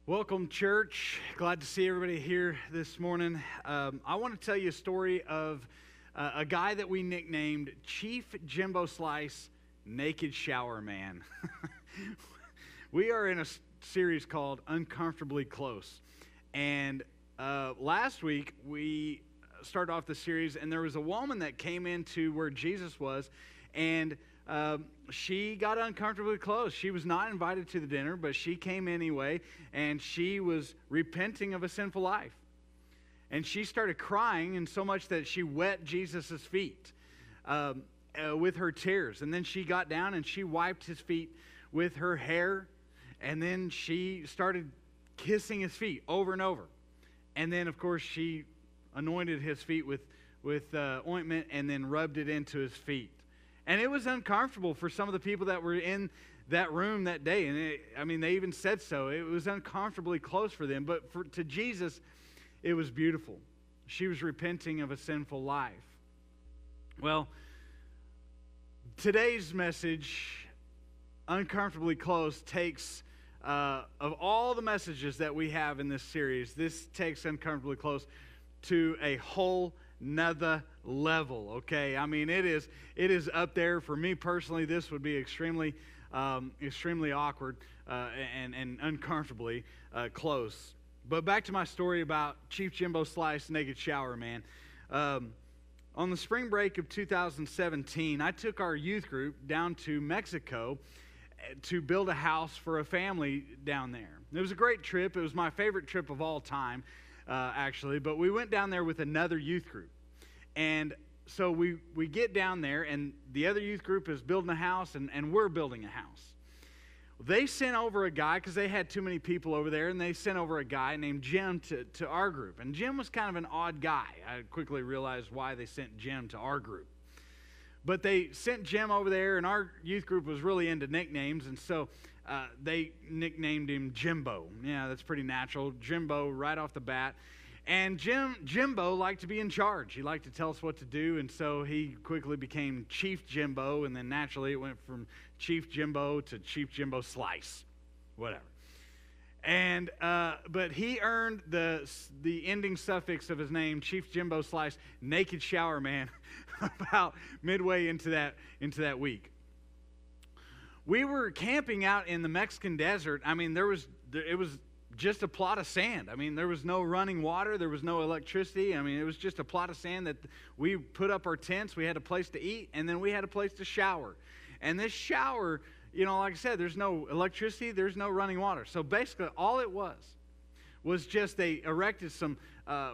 Welcome, church. Glad to see everybody here this morning. I want to tell you a story of a guy that we nicknamed Chief Jimbo Slice, Naked Shower Man. We are in a series called Uncomfortably Close. And last week, we started off the series, and there was a woman that came into where Jesus was, and she got uncomfortably close. She was not invited to the dinner, but she came anyway, and she was repenting of a sinful life. And she started crying, and so much that she wet Jesus' feet with her tears. And then she got down and she wiped his feet with her hair, and then she started kissing his feet over and over. And then, of course, she anointed his feet with ointment and then rubbed it into his feet. And it was uncomfortable for some of the people that were in that room that day. And they even said so. It was uncomfortably close for them. But to Jesus, it was beautiful. She was repenting of a sinful life. Well, today's message, Uncomfortably Close, takes, of all the messages that we have in this series, this takes Uncomfortably Close to a whole nother level, okay? I mean, it is up there. For me personally, this would be extremely awkward and uncomfortably close. But back to my story about Chief Jimbo Slice, Naked Shower Man. On the spring break of 2017, I took our youth group down to Mexico to build a house for a family down there. It was a great trip. It was my favorite trip of all time, actually. But we went down there with another youth group. And so we get down there, and the other youth group is building a house, and we're building a house. They sent over a guy, because they had too many people over there, and they sent over a guy named Jim to our group. And Jim was kind of an odd guy. I quickly realized why they sent Jim to our group. But they sent Jim over there, and our youth group was really into nicknames, and so they nicknamed him Jimbo. Yeah, that's pretty natural. Jimbo right off the bat. And Jimbo liked to be in charge. He liked to tell us what to do, and so he quickly became Chief Jimbo, and then naturally it went from Chief Jimbo to Chief Jimbo Slice, whatever. And but he earned the ending suffix of his name, Chief Jimbo Slice, Naked Shower Man, about midway into that week. We were camping out in the Mexican desert. I mean, it was just a plot of sand. I mean, there was no running water. There was no electricity. I mean, it was just a plot of sand that we put up our tents. We had a place to eat, and then we had a place to shower. And this shower, like I said, there's no electricity. There's no running water. So basically, all it was just they erected some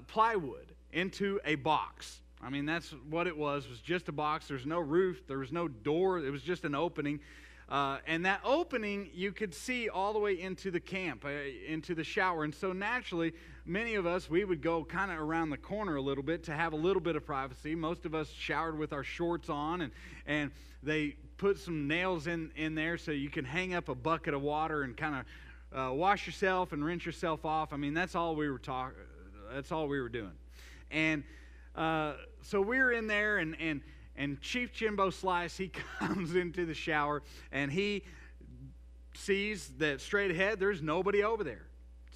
plywood into a box. I mean, that's what it was just a box. There's no roof. There was no door. It was just an opening. And that opening, you could see all the way into the camp, into the shower. And so naturally, many of us, we would go kind of around the corner a little bit to have a little bit of privacy. Most of us showered with our shorts on, and they put some nails in there so you can hang up a bucket of water and kind of wash yourself and rinse yourself off. I mean, that's all we were doing. And so we were in there, and Chief Jimbo Slice, he comes into the shower, and he sees that straight ahead, there's nobody over there.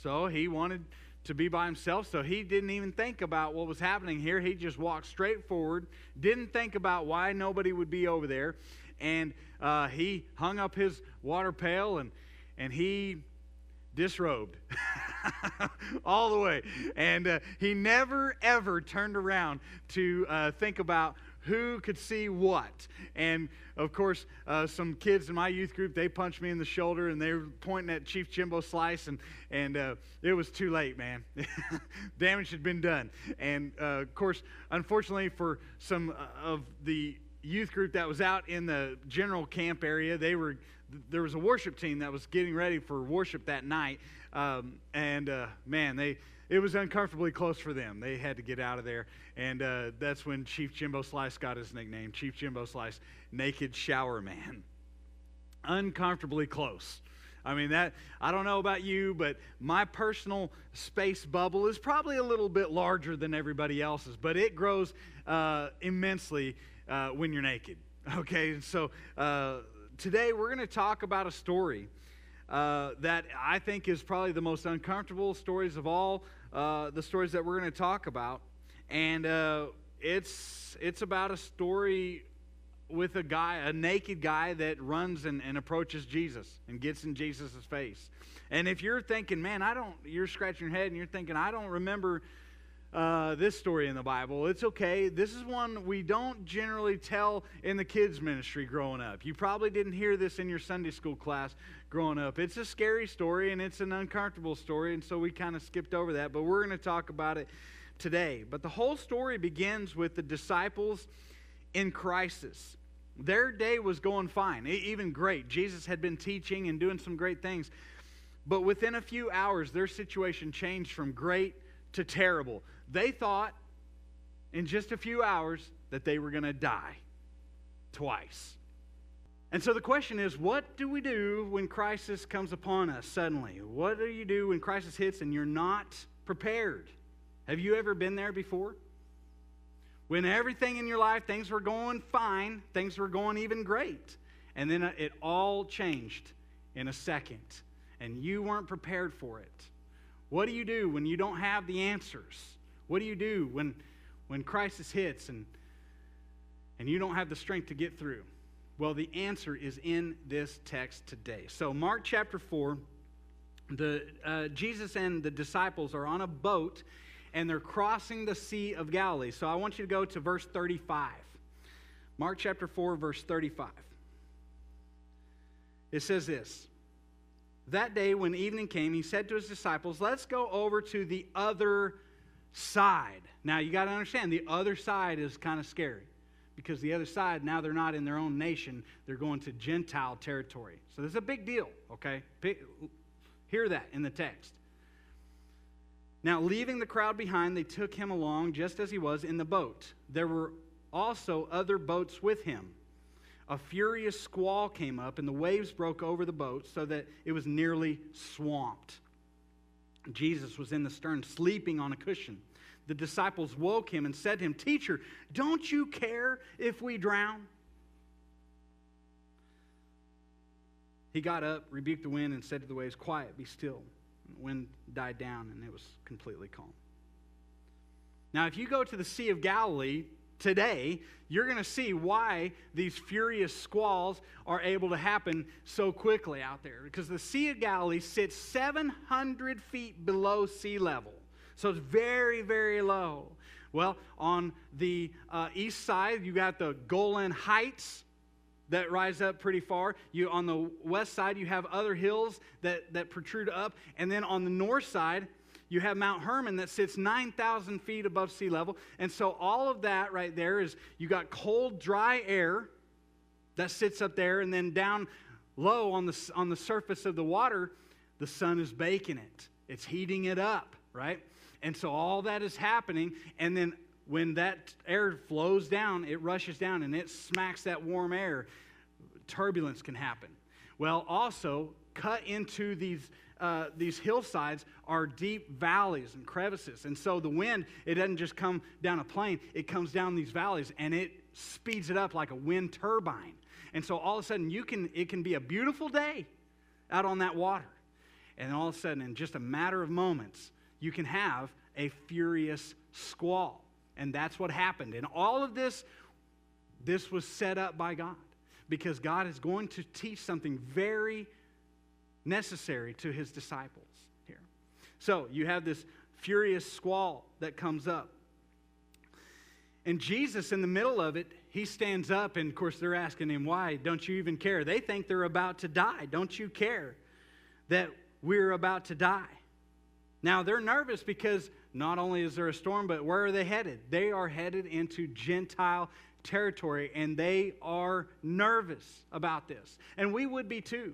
So he wanted to be by himself, so he didn't even think about what was happening here. He just walked straight forward, didn't think about why nobody would be over there, and he hung up his water pail, and he disrobed all the way. And he never, ever turned around to think about who could see what. And of course, some kids in my youth group, they punched me in the shoulder, and they were pointing at Chief Jimbo Slice, and it was too late, man. Damage had been done. And of course, unfortunately for some of the youth group that was out in the general camp area, there was a worship team that was getting ready for worship that night, man, it was uncomfortably close for them. They had to get out of there, and that's when Chief Jimbo Slice got his nickname, Chief Jimbo Slice, Naked Shower Man. Uncomfortably close. I mean, I don't know about you, but my personal space bubble is probably a little bit larger than everybody else's, but it grows immensely when you're naked. Okay, so today we're going to talk about a story that I think is probably the most uncomfortable stories of all the stories that we're going to talk about. And it's about a story with a naked guy that runs and approaches Jesus and gets in Jesus' face. And if you're thinking, man, you're scratching your head and you're thinking, I don't remember this story in the Bible, it's okay. This is one we don't generally tell in the kids' ministry growing up. You probably didn't hear this in your Sunday school class growing up. It's a scary story and it's an uncomfortable story, and so we kind of skipped over that, but we're going to talk about it today. But the whole story begins with the disciples in crisis. Their day was going fine, even great. Jesus had been teaching and doing some great things. But within a few hours, their situation changed from great to terrible. They thought in just a few hours that they were going to die twice. And so the question is, what do we do when crisis comes upon us suddenly? What do you do when crisis hits and you're not prepared? Have you ever been there before? When everything in your life, things were going fine, things were going even great, and then it all changed in a second, and you weren't prepared for it. What do you do when you don't have the answers? What do you do when crisis hits and you don't have the strength to get through? Well, the answer is in this text today. So Mark chapter 4, Jesus and the disciples are on a boat, and they're crossing the Sea of Galilee. So I want you to go to verse 35. Mark chapter 4, verse 35. It says this: That day when evening came, he said to his disciples, let's go over to the other side. Now you got to understand, the other side is kind of scary. Because the other side, now they're not in their own nation, they're going to Gentile territory. So this is a big deal, okay? Hear that in the text. Now, leaving the crowd behind, they took him along just as he was in the boat. There were also other boats with him. A furious squall came up, and the waves broke over the boat so that it was nearly swamped. Jesus was in the stern, sleeping on a cushion. The disciples woke him and said to him, Teacher, don't you care if we drown? He got up, rebuked the wind, and said to the waves, Quiet, be still. The wind died down, and it was completely calm. Now, if you go to the Sea of Galilee today, you're going to see why these furious squalls are able to happen so quickly out there. Because the Sea of Galilee sits 700 feet below sea level. So it's very, very low. Well, on the east side, you got the Golan Heights that rise up pretty far. On the west side, you have other hills that protrude up. And then on the north side, you have Mount Hermon that sits 9,000 feet above sea level. And so all of that right there is, you got cold, dry air that sits up there. And then down low on the surface of the water, the sun is baking it. It's heating it up, right? And so all that is happening. And then when that air flows down, it rushes down and it smacks that warm air. Turbulence can happen. Well, also, cut into these hillsides are deep valleys and crevices. And so the wind, it doesn't just come down a plain. It comes down these valleys and it speeds it up like a wind turbine. And so all of a sudden, it can be a beautiful day out on that water. And all of a sudden, in just a matter of moments, you can have a furious squall. And that's what happened. And all of this was set up by God. Because God is going to teach something very necessary to his disciples here. So you have this furious squall that comes up. And Jesus, in the middle of it, he stands up. And of course, they're asking him, why don't you even care? They think they're about to die. Don't you care that we're about to die? Now, they're nervous because not only is there a storm, but where are they headed? They are headed into Gentile territory, and they are nervous about this. And we would be too.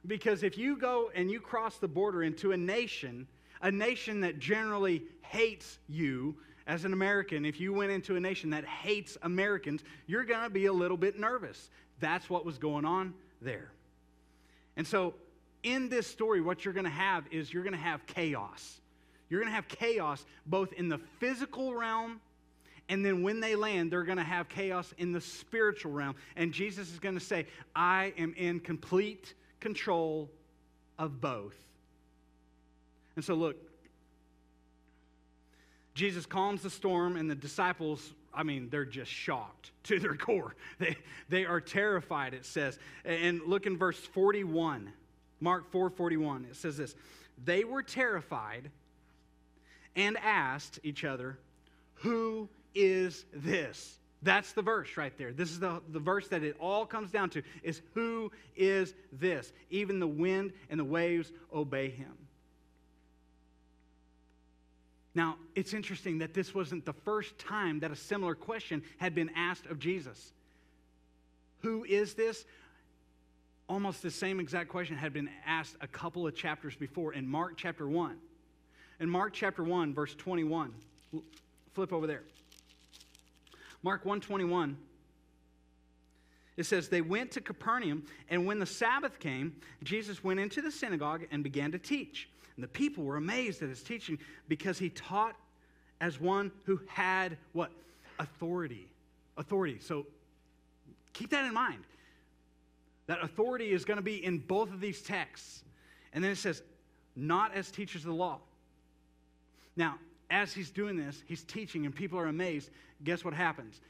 Because if you go and you cross the border into a nation that generally hates you as an American, if you went into a nation that hates Americans, you're going to be a little bit nervous. That's what was going on there. And so, in this story, what you're going to have is you're going to have chaos. You're going to have chaos both in the physical realm, and then when they land, they're going to have chaos in the spiritual realm. And Jesus is going to say, I am in complete control of both. And so look, Jesus calms the storm, and the disciples, they're just shocked to their core. They are terrified, it says. And look in verse 41, Mark 4:41. It says this: they were terrified and asked each other, "Who is this?" That's the verse right there. This is the verse that it all comes down to, is who is this? Even the wind and the waves obey him. Now, it's interesting that this wasn't the first time that a similar question had been asked of Jesus. Who is this? Almost the same exact question had been asked a couple of chapters before in Mark chapter 1. In Mark chapter 1, verse 21, flip over there. Mark 1:21, it says, they went to Capernaum, and when the Sabbath came, Jesus went into the synagogue and began to teach. And the people were amazed at his teaching because he taught as one who had what? Authority. Authority. So keep that in mind. That authority is going to be in both of these texts. And then it says, not as teachers of the law. Now, as he's doing this, he's teaching and people are amazed. Guess what happens?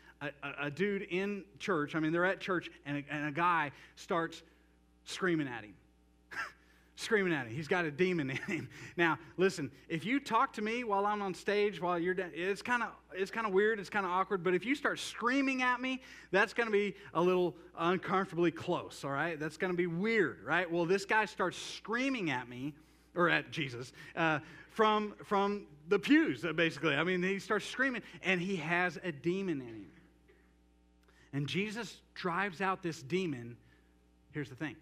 A dude in church, they're at church, and a guy starts screaming at him. Screaming at him. He's got a demon in him. Now, listen, if you talk to me while I'm on stage, while you're down, it's kind of weird, it's kind of awkward, but if you start screaming at me, that's going to be a little uncomfortably close, all right? That's going to be weird, right? Well, this guy starts screaming at me, or at Jesus, from the pews, basically. He starts screaming, and he has a demon in him. And Jesus drives out this demon, here's the thing,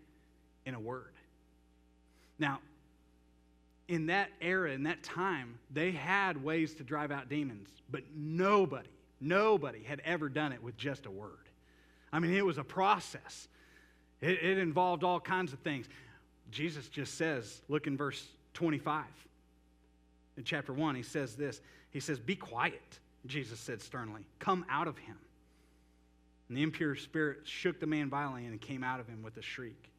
in a word. Now, in that era, in that time, they had ways to drive out demons, but nobody had ever done it with just a word. It was a process. It involved all kinds of things. Jesus just says, look in verse 25. In chapter 1, he says this. He says, be quiet, Jesus said sternly. Come out of him. And the impure spirit shook the man violently and came out of him with a shriek.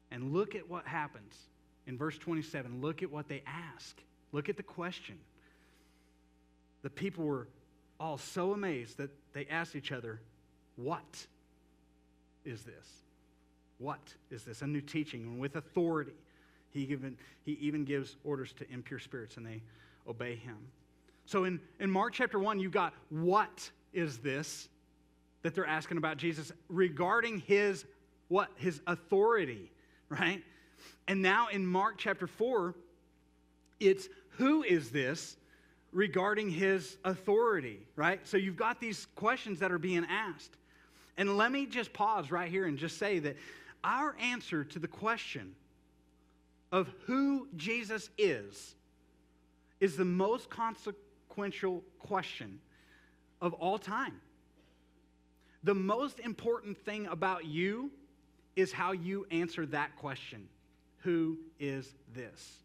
And look at what happens. In verse 27, look at what they ask. Look at the question. The people were all so amazed that they asked each other, what is this? What is this? A new teaching, and with authority. He even gives orders to impure spirits, and they obey him. So in Mark chapter 1, you've got what is this that they're asking about Jesus regarding his what? His authority, right? And now in Mark chapter 4, it's who is this regarding his authority, right? So you've got these questions that are being asked. And let me just pause right here and just say that our answer to the question of who Jesus is the most consequential question of all time. The most important thing about you is how you answer that question. Who is this?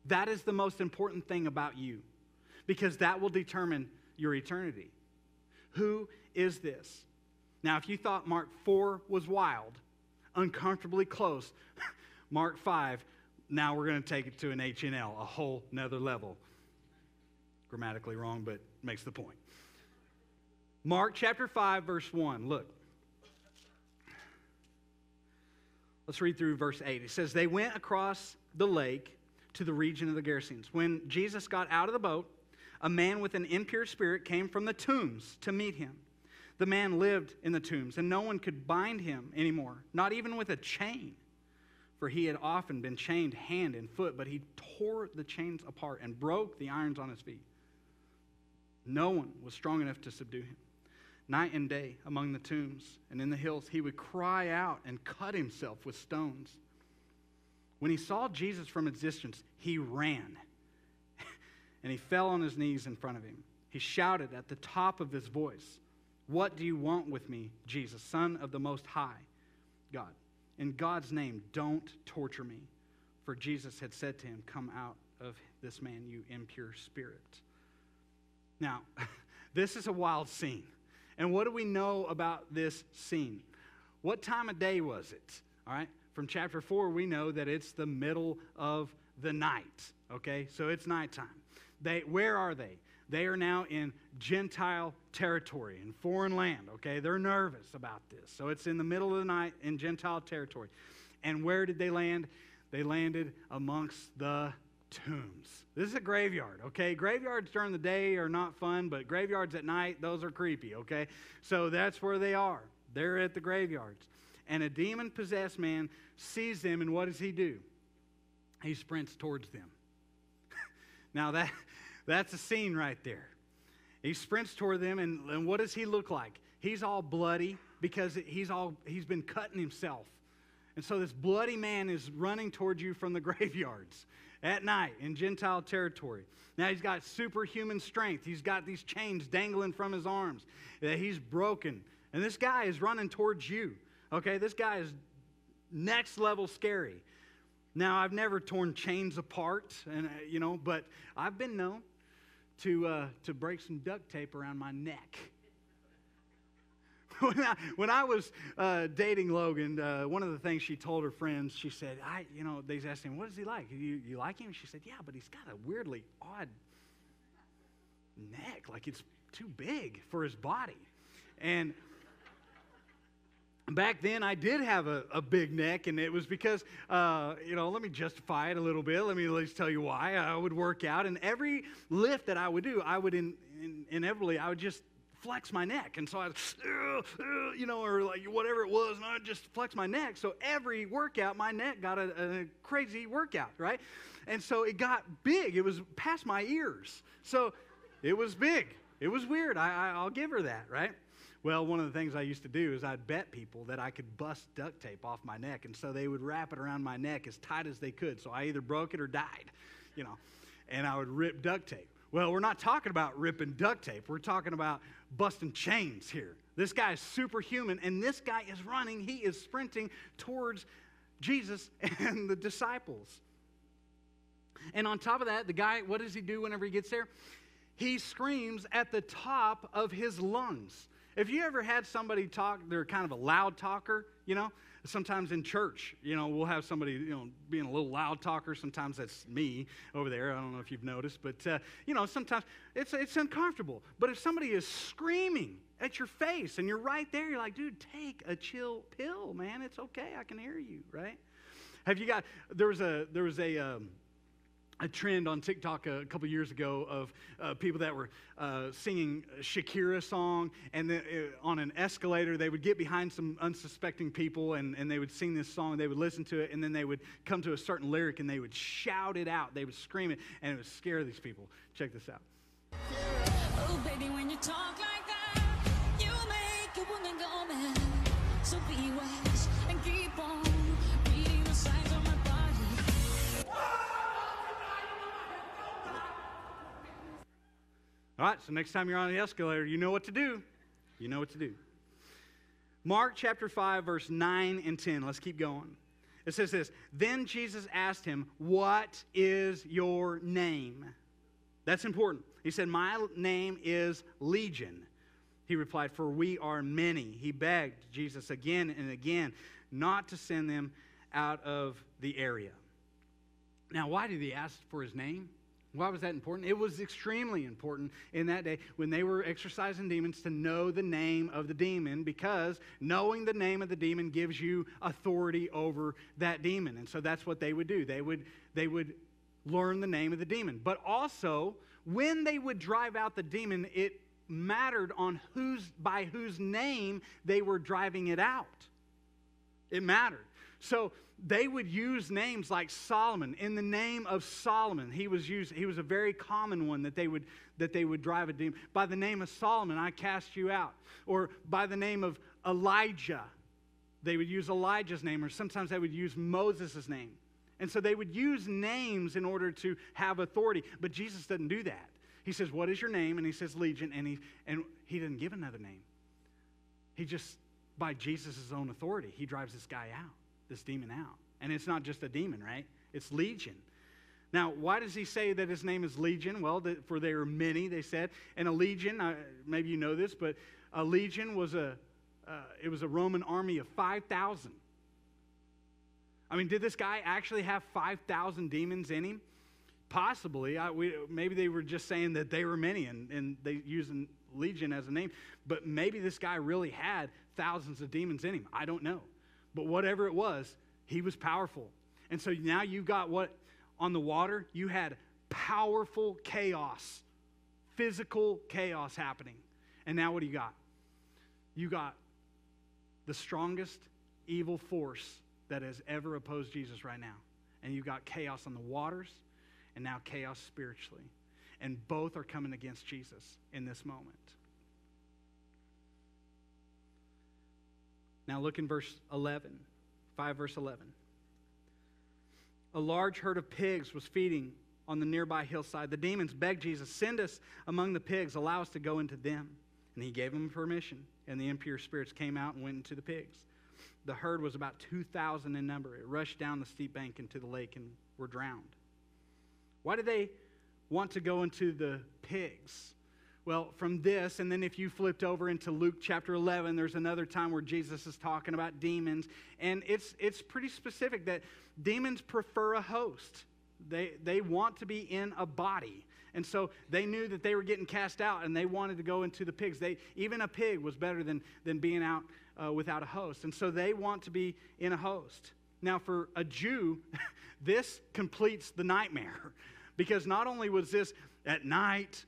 That is the most important thing about you, because that will determine your eternity. Who is this? Now, if you thought Mark 4 was wild, uncomfortably close, Mark 5, now we're going to take it to an H&L, a whole nother level. Grammatically wrong, but makes the point. Mark chapter 5, verse 1. Look. Let's read through verse 8. It says, they went across the lake to the region of the Gerasenes. When Jesus got out of the boat, a man with an impure spirit came from the tombs to meet him. The man lived in the tombs, and no one could bind him anymore, not even with a chain. For he had often been chained hand and foot, but he tore the chains apart and broke the irons on his feet. No one was strong enough to subdue him. Night and day among the tombs and in the hills, he would cry out and cut himself with stones. When he saw Jesus from a distance, he ran, and he fell on his knees in front of him. He shouted at the top of his voice, "What do you want with me, Jesus, Son of the Most High God? In God's name, don't torture me." For Jesus had said to him, "Come out of this man, you impure spirit." Now, this is a wild scene. And what do we know about this scene? What time of day was it? All right? From chapter 4, we know that it's the middle of the night. Okay? So it's nighttime. Where are they? They are now in Gentile territory, in foreign land. Okay? They're nervous about this. So it's in the middle of the night in Gentile territory. And where did they land? They landed amongst the tombs. This is a graveyard, okay? Graveyards during the day are not fun, but graveyards at night, those are creepy, okay? So that's where they are. They're at the graveyards. And a demon-possessed man sees them, and what does he do? He sprints towards them. Now that's a scene right there. He sprints toward them, and what does he look like? He's all bloody because he's been cutting himself. And so this bloody man is running towards you from the graveyards at night in Gentile territory. Now he's got superhuman strength. He's got these chains dangling from his arms. He's broken. And this guy is running towards you. Okay, this guy is next level scary. Now, I've never torn chains apart, and but I've been known to break some duct tape around my neck. When I was dating Logan, one of the things she told her friends, she said, they asked him, what is he like? You like him? She said, yeah, but he's got a weirdly odd neck, like it's too big for his body. And back then, I did have a big neck, and it was because, let me justify it a little bit. Let me at least tell you why. I would work out, and every lift that I would do, I would inevitably, I would just flex my neck. And so I was, or like whatever it was, and I would just flex my neck. So every workout, my neck got a crazy workout, right? And so it got big. It was past my ears. So it was big. It was weird. I'll give her that, right? Well, one of the things I used to do is I'd bet people that I could bust duct tape off my neck, and so they would wrap it around my neck as tight as they could, so I either broke it or died, and I would rip duct tape. Well, we're not talking about ripping duct tape. We're talking about busting chains here. This guy is superhuman, and this guy is running. He is sprinting towards Jesus and the disciples. And on top of that, the guy, what does he do whenever he gets there? He screams at the top of his lungs. If you ever had somebody talk, they're kind of a loud talker, sometimes in church, we'll have somebody, being a little loud talker. Sometimes that's me over there. I don't know if you've noticed, but, sometimes it's uncomfortable. But if somebody is screaming at your face and you're right there, you're like, dude, take a chill pill, man. It's okay. I can hear you, right? There was a trend on TikTok a couple years ago of people that were singing Shakira song, and then on an escalator they would get behind some unsuspecting people, and they would sing this song, they would listen to it, and then they would come to a certain lyric and they would shout it out, they would scream it, and it would scare these people. Check this out. Oh, baby, when you talk like that, you make a woman go mad. So be wise and keep on reading the signs on my body. All right, so next time you're on the escalator, you know what to do. You know what to do. Mark chapter 5, verse 9 and 10. Let's keep going. It says this, then Jesus asked him, what is your name? That's important. He said, my name is Legion. He replied, for we are many. He begged Jesus again and again not to send them out of the area. Now, why did he ask for his name? Why was that important? It was extremely important in that day when they were exorcising demons to know the name of the demon, because knowing the name of the demon gives you authority over that demon. And so that's what they would do. They would learn the name of the demon. But also, when they would drive out the demon, it mattered on by whose name they were driving it out. It mattered. So they would use names like Solomon. In the name of Solomon, he was a very common one that they would drive a demon. By the name of Solomon, I cast you out. Or by the name of Elijah, they would use Elijah's name, or sometimes they would use Moses' name. And so they would use names in order to have authority. But Jesus doesn't do that. He says, what is your name? And he says, Legion. And he didn't give another name. He just, by Jesus' own authority, he drives this guy out, this demon out. And it's not just a demon, right? It's Legion. Now, why does he say that his name is Legion? Well, for there are many, they said. And a legion, maybe you know this, but a legion was it was a Roman army of 5,000. I mean, did this guy actually have 5,000 demons in him? Possibly. Maybe they were just saying that they were many, and they using legion as a name. But maybe this guy really had thousands of demons in him. I don't know. But whatever it was, he was powerful. And so now you've got what? On the water, you had powerful chaos, physical chaos happening. And now what do you got? You got the strongest evil force that has ever opposed Jesus right now. And you've got chaos on the waters, and now chaos spiritually. And both are coming against Jesus in this moment. Now look in verse 11, 5 verse 11. A large herd of pigs was feeding on the nearby hillside. The demons begged Jesus, "Send us among the pigs, allow us to go into them." And he gave them permission, and the impure spirits came out and went into the pigs. The herd was about 2,000 in number. It rushed down the steep bank into the lake and were drowned. Why did they want to go into the pigs? Well, from this, and then if you flipped over into Luke chapter 11, there's another time where Jesus is talking about demons. And it's pretty specific that demons prefer a host. They want to be in a body. And so they knew that they were getting cast out, and they wanted to go into the pigs. Even a pig was better than being out without a host. And so they want to be in a host. Now, for a Jew, this completes the nightmare. Because not only was this at night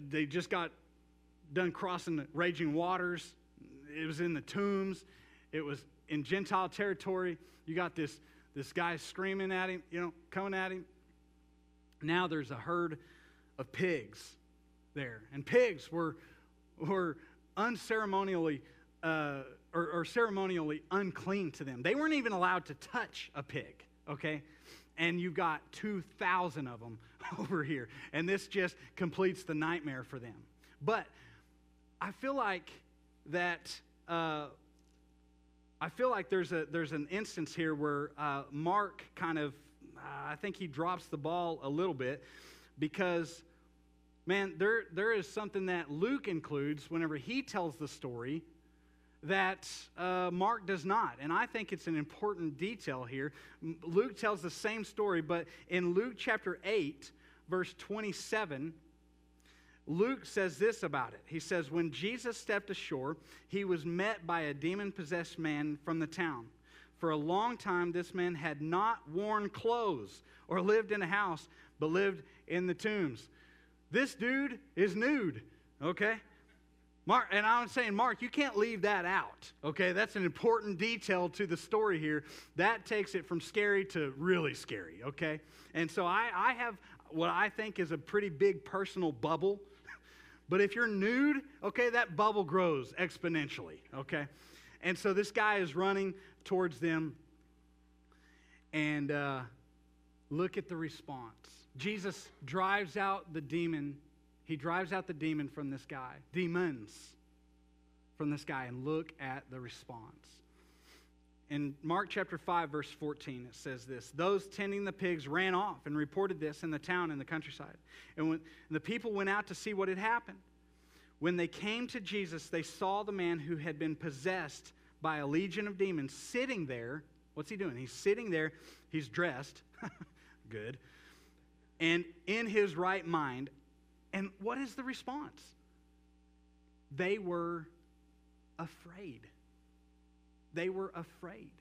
they just got done crossing the raging waters. It was in the tombs. It was in Gentile territory. You got this guy screaming at him, coming at him. Now there's a herd of pigs there. And pigs were unceremonially or ceremonially unclean to them. They weren't even allowed to touch a pig, okay? And you've got 2,000 of them over here. And this just completes the nightmare for them. But I feel like that there's an instance here where Mark kind of, I think he drops the ball a little bit, because, man, there is something that Luke includes whenever he tells the story that Mark does not. And I think it's an important detail here. Luke tells the same story, but in Luke chapter 8, verse 27, Luke says this about it. He says, "When Jesus stepped ashore, he was met by a demon-possessed man from the town. For a long time, this man had not worn clothes or lived in a house, but lived in the tombs." This dude is nude, okay? Mark, and I'm saying, Mark, you can't leave that out, okay? That's an important detail to the story here. That takes it from scary to really scary, okay? And so I have what I think is a pretty big personal bubble. But if you're nude, okay, that bubble grows exponentially, okay? And so this guy is running towards them, and look at the response. Jesus drives out the demon. He drives out the demon from this guy. Demons from this guy. And look at the response. In Mark chapter 5, verse 14, it says this: "Those tending the pigs ran off and reported this in the town and the countryside. And when the people went out to see what had happened, when they came to Jesus, they saw the man who had been possessed by a legion of demons sitting there." What's he doing? He's sitting there. He's dressed. Good. And in his right mind. And what is the response? They were afraid. They were afraid.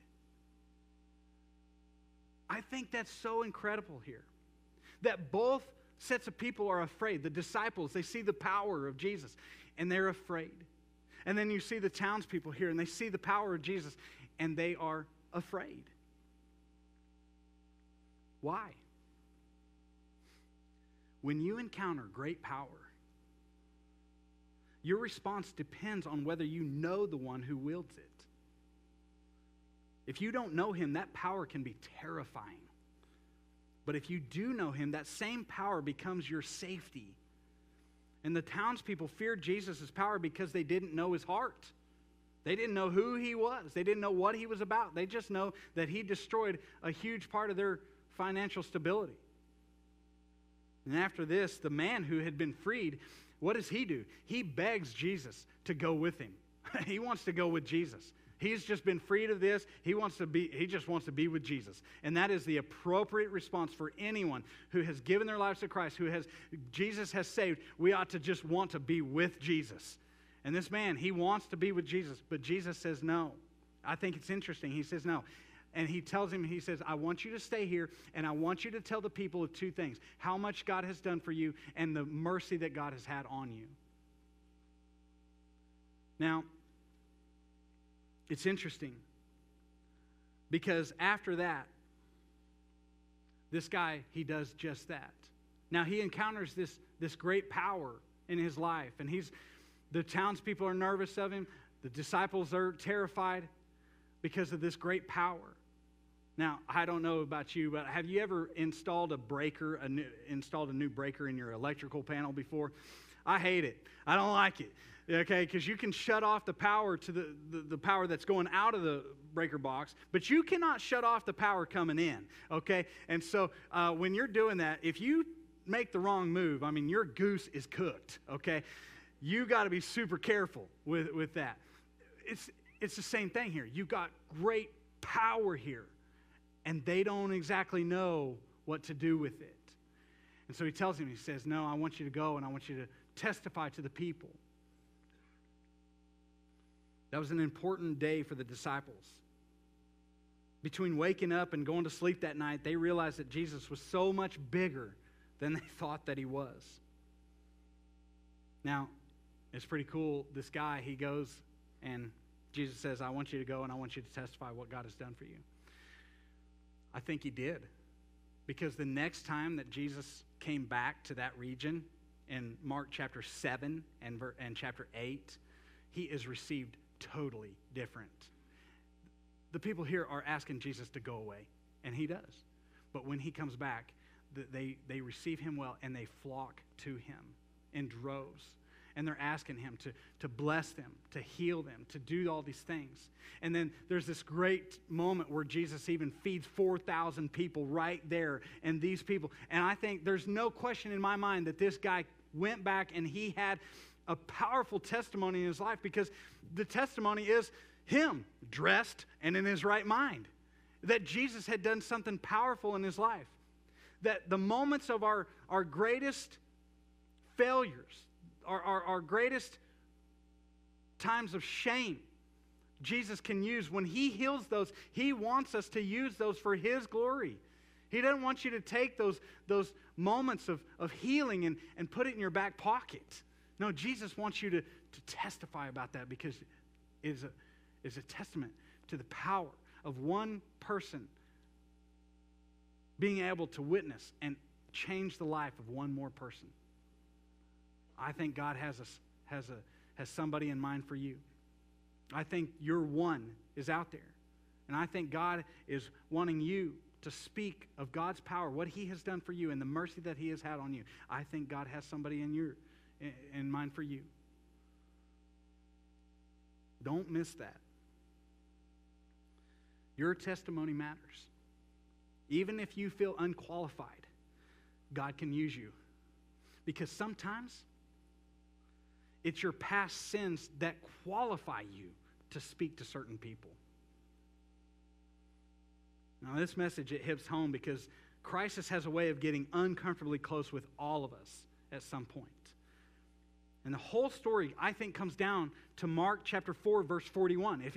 I think that's so incredible here. That both sets of people are afraid. The disciples, they see the power of Jesus, and they're afraid. And then you see the townspeople here, and they see the power of Jesus, and they are afraid. Why? When you encounter great power, your response depends on whether you know the one who wields it. If you don't know him, that power can be terrifying. But if you do know him, that same power becomes your safety. And the townspeople feared Jesus' power because they didn't know his heart. They didn't know who he was. They didn't know what he was about. They just know that he destroyed a huge part of their financial stability. And after this, the man who had been freed, what does he do? He begs Jesus to go with him. He wants to go with Jesus. He's just been freed of this. He just wants to be with Jesus. And that is the appropriate response for anyone who has given their lives to Christ, Jesus has saved. We ought to just want to be with Jesus. And this man, he wants to be with Jesus, but Jesus says no. I think it's interesting. He says no. And he tells him, he says, I want you to stay here, and I want you to tell the people two things: how much God has done for you and the mercy that God has had on you. Now, it's interesting because after that, this guy, he does just that. Now, he encounters this great power in his life, and the townspeople are nervous of him. The disciples are terrified because of this great power. Now, I don't know about you, but have you ever installed a new breaker in your electrical panel before? I hate it. I don't like it. Okay, because you can shut off the power to the power that's going out of the breaker box, but you cannot shut off the power coming in, okay? And so when you're doing that, if you make the wrong move, I mean, your goose is cooked, okay? You got to be super careful with that. It's the same thing here. You've got great power here, and they don't exactly know what to do with it. And so he tells him, he says, no, I want you to go, and I want you to testify to the people. That was an important day for the disciples. Between waking up and going to sleep that night, they realized that Jesus was so much bigger than they thought that he was. Now, it's pretty cool. This guy, he goes and Jesus says, I want you to go and I want you to testify what God has done for you. I think he did. Because the next time that Jesus came back to that region in Mark chapter 7 and chapter 8, he is received totally different. The people here are asking Jesus to go away, and he does. But when he comes back, they receive him well, and they flock to him in droves. And they're asking him to bless them, to heal them, to do all these things. And then there's this great moment where Jesus even feeds 4,000 people right there, and these people. And I think there's no question in my mind that this guy went back and he had a powerful testimony in his life, because the testimony is him dressed and in his right mind. That Jesus had done something powerful in his life. That the moments of our greatest failures, our greatest times of shame, Jesus can use. When he heals those, he wants us to use those for his glory. He doesn't want you to take those moments of healing and put it in your back pocket. No, Jesus wants you to testify about that, because it is a testament to the power of one person being able to witness and change the life of one more person. I think God has somebody in mind for you. I think your one is out there. And I think God is wanting you to speak of God's power, what he has done for you, and the mercy that he has had on you. I think God has somebody in mind for you. Don't miss that. Your testimony matters. Even if you feel unqualified, God can use you. Because sometimes it's your past sins that qualify you to speak to certain people. Now, this message, it hits home because crisis has a way of getting uncomfortably close with all of us at some point. And the whole story, I think, comes down to Mark chapter 4, verse 41.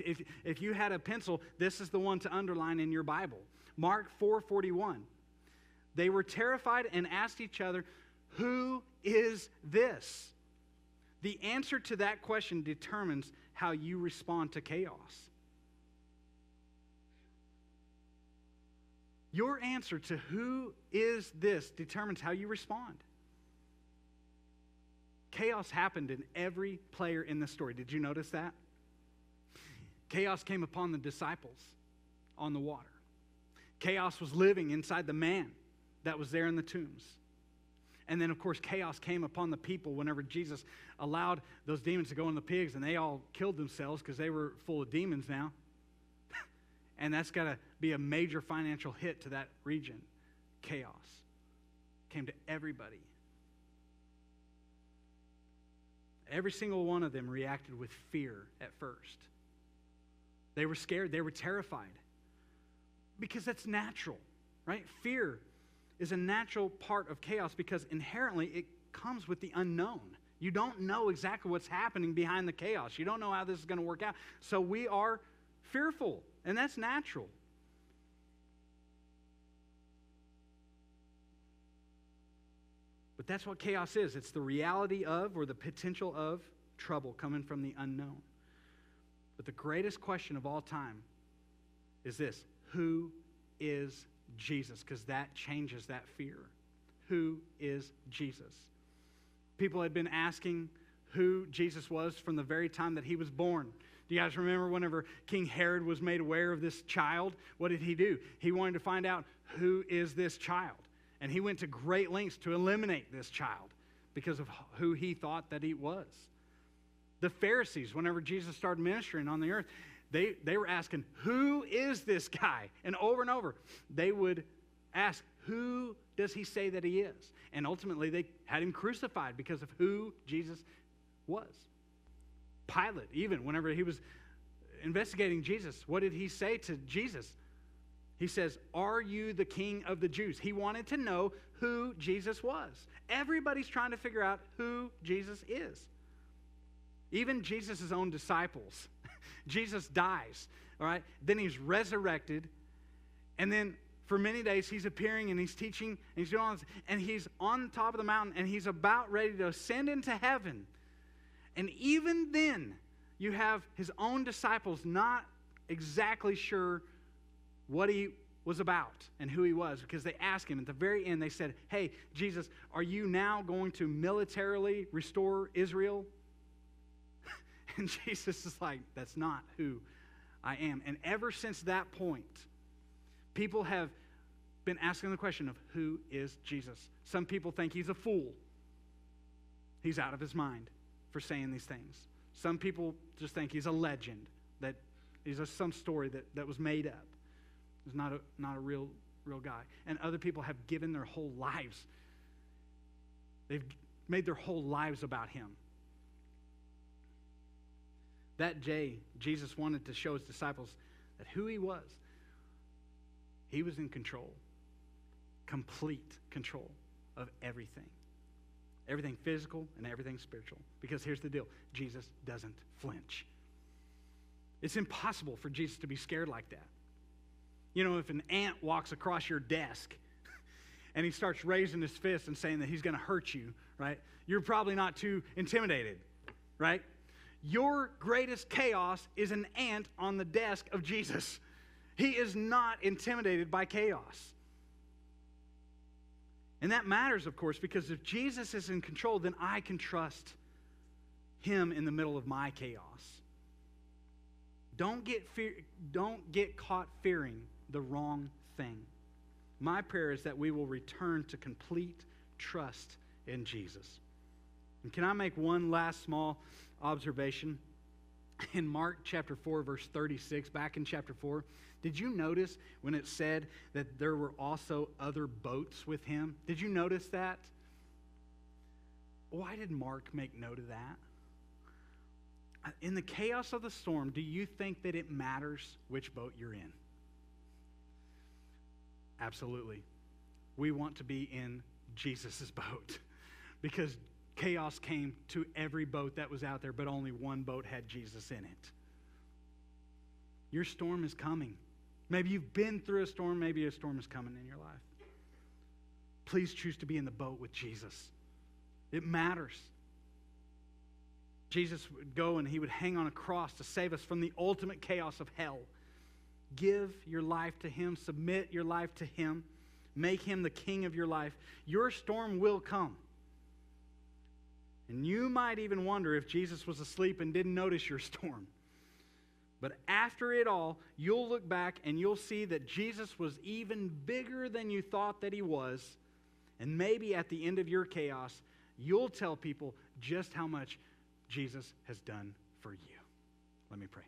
If you had a pencil, this is the one to underline in your Bible. Mark 4:41. They were terrified and asked each other, "Who is this?" The answer to that question determines how you respond to chaos. Your answer to who is this determines how you respond. Chaos happened in every player in the story. Did you notice that? Chaos came upon the disciples on the water. Chaos was living inside the man that was there in the tombs. And then, of course, chaos came upon the people whenever Jesus allowed those demons to go in the pigs, and they all killed themselves because they were full of demons now. And that's got to be a major financial hit to that region. Chaos came to everybody. Every single one of them reacted with fear at first. They were scared. They were terrified. Because that's natural, right? Fear is a natural part of chaos because inherently it comes with the unknown. You don't know exactly what's happening behind the chaos. You don't know how this is going to work out. So we are fearful, and that's natural. But that's what chaos is. It's the reality of, or the potential of, trouble coming from the unknown. But the greatest question of all time is this: who is Jesus? Because that changes that fear. Who is Jesus? People had been asking who Jesus was from the very time that he was born. Do you guys remember whenever King Herod was made aware of this child? What did he do? He wanted to find out, who is this child? And he went to great lengths to eliminate this child because of who he thought that he was. The Pharisees, whenever Jesus started ministering on the earth, they were asking, who is this guy? And over, they would ask, who does he say that he is? And ultimately, they had him crucified because of who Jesus was. Pilate, even, whenever he was investigating Jesus, what did he say to Jesus? He says, are you the king of the Jews? He wanted to know who Jesus was. Everybody's trying to figure out who Jesus is. Even Jesus' own disciples. Jesus dies, all right? Then he's resurrected, and then for many days he's appearing and he's teaching, and he's doing all this, and he's on top of the mountain, and he's about ready to ascend into heaven. And even then, you have his own disciples not exactly sure what he was about and who he was, because they asked him at the very end, they said, hey, Jesus, are you now going to militarily restore Israel? And Jesus is like, that's not who I am. And ever since that point, people have been asking the question of who is Jesus? Some people think he's a fool. He's out of his mind for saying these things. Some people just think he's a legend, that he's some story that was made up. He's not a real guy. And other people have given their whole lives. They've made their whole lives about him. That day, Jesus wanted to show his disciples that who he was in control, complete control of everything. Everything physical and everything spiritual. Because here's the deal, Jesus doesn't flinch. It's impossible for Jesus to be scared like that. You know, if an ant walks across your desk and he starts raising his fist and saying that he's going to hurt you, right? You're probably not too intimidated, right? Your greatest chaos is an ant on the desk of Jesus. He is not intimidated by chaos. And that matters, of course, because if Jesus is in control, then I can trust him in the middle of my chaos. Don't get caught fearing the wrong thing. My prayer is that we will return to complete trust in Jesus. And can I make one last small observation? In Mark chapter 4, verse 36, back in chapter 4, did you notice when it said that there were also other boats with him? Did you notice that? Why did Mark make note of that? In the chaos of the storm, do you think that it matters which boat you're in? Absolutely. We want to be in Jesus' boat because chaos came to every boat that was out there, but only one boat had Jesus in it. Your storm is coming. Maybe you've been through a storm. Maybe a storm is coming in your life. Please choose to be in the boat with Jesus. It matters. Jesus would go and he would hang on a cross to save us from the ultimate chaos of hell. Give your life to him. Submit your life to him. Make him the king of your life. Your storm will come. And you might even wonder if Jesus was asleep and didn't notice your storm. But after it all, you'll look back and you'll see that Jesus was even bigger than you thought that he was. And maybe at the end of your chaos, you'll tell people just how much Jesus has done for you. Let me pray.